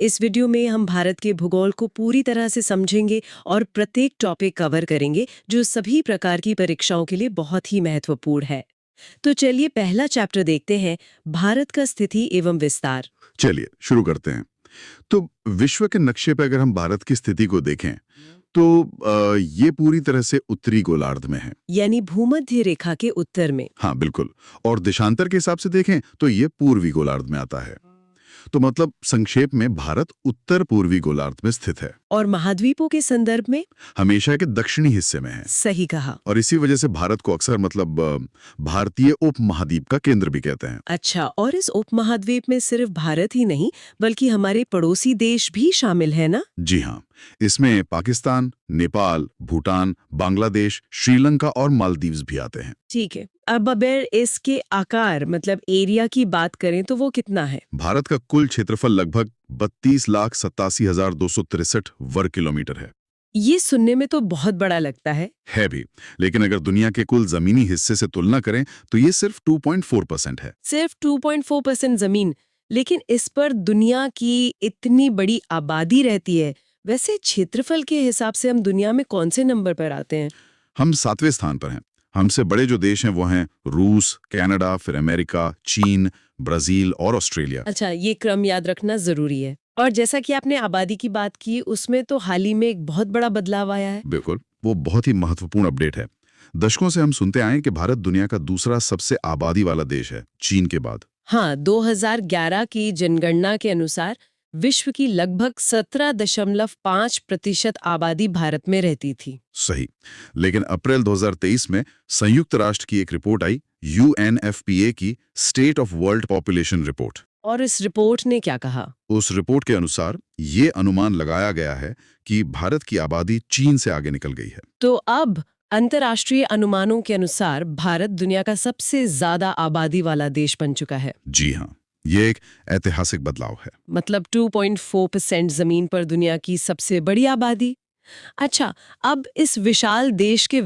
इस वीडियो में हम भारत के भूगोल को पूरी तरह से समझेंगे और प्रत्येक टॉपिक कवर करेंगे जो सभी प्रकार की परीक्षाओं के लिए बहुत ही महत्वपूर्ण है। तो चलिए पहला चैप्टर देखते हैं, भारत का स्थिति एवं विस्तार। चलिए शुरू करते हैं। तो विश्व के नक्शे पर अगर हम भारत की स्थिति को देखें तो ये पूरी तरह से उत्तरी गोलार्ध में है। यानी भूमध्य रेखा के उत्तर में। हाँ बिल्कुल। और देशांतर के हिसाब से देखें तो ये पूर्वी गोलार्ध में आता है। तो मतलब संक्षेप में भारत उत्तर पूर्वी गोलार्ध में स्थित है और महाद्वीपों के संदर्भ में हमेशा के दक्षिणी हिस्से में है। सही कहा। और इसी वजह से भारत को अक्सर मतलब भारतीय उपमहाद्वीप का केंद्र भी कहते हैं। अच्छा, और इस उपमहाद्वीप में सिर्फ भारत ही नहीं बल्कि हमारे पड़ोसी देश भी शामिल है ना? जी हाँ, इसमें पाकिस्तान, नेपाल, भूटान, बांग्लादेश, श्रीलंका और मालदीव्स भी आते हैं। ठीक है। अब अगर इसके आकार मतलब एरिया की बात करें तो वो कितना है? भारत का कुल क्षेत्रफल लगभग 32,87,263 वर्ग किलोमीटर है। ये सुनने में तो बहुत बड़ा लगता है भी, लेकिन अगर दुनिया के कुल जमीनी हिस्से से तुलना करें तो ये सिर्फ 2.4% है। सिर्फ 2.4% जमीन, लेकिन इस पर दुनिया की इतनी बड़ी आबादी रहती है। वैसे क्षेत्रफल के हिसाब से हम दुनिया में कौन से नंबर पर आते हैं? हम 7वें स्थान पर हैं। हमसे बड़े जो देश हैं वो हैं रूस, कनाडा, फिर अमेरिका, चीन, ब्राजील और ऑस्ट्रेलिया। अच्छा, ये क्रम याद रखना जरूरी है। और जैसा कि आपने आबादी की बात की, उसमें तो हाल ही में एक बहुत बड़ा बदलाव आया है। बिल्कुल, वो बहुत ही महत्वपूर्ण अपडेट है। दशकों से हम सुनते आए हैं कि भारत दुनिया का दूसरा सबसे आबादी वाला देश है, चीन के बाद। हाँ, 2011 की जनगणना के अनुसार विश्व की लगभग 17.5% आबादी भारत में रहती थी। सही, लेकिन अप्रैल 2023 में संयुक्त राष्ट्र की एक रिपोर्ट आई, UNFPA की state of world population report. और इस रिपोर्ट ने क्या कहा? उस रिपोर्ट के अनुसार ये अनुमान लगाया गया है कि भारत की आबादी चीन से आगे निकल गई है। तो अब अंतर्राष्ट्रीय अनुमानों के अनुसार भारत दुनिया का सबसे ज्यादा आबादी वाला देश बन चुका है। जी हाँ, ये एक ऐतिहासिक बदलाव है। मतलब 2.4% जमीन पर दुनिया की सबसे बड़ी आबादी। अच्छा, अब इस विशाल देश के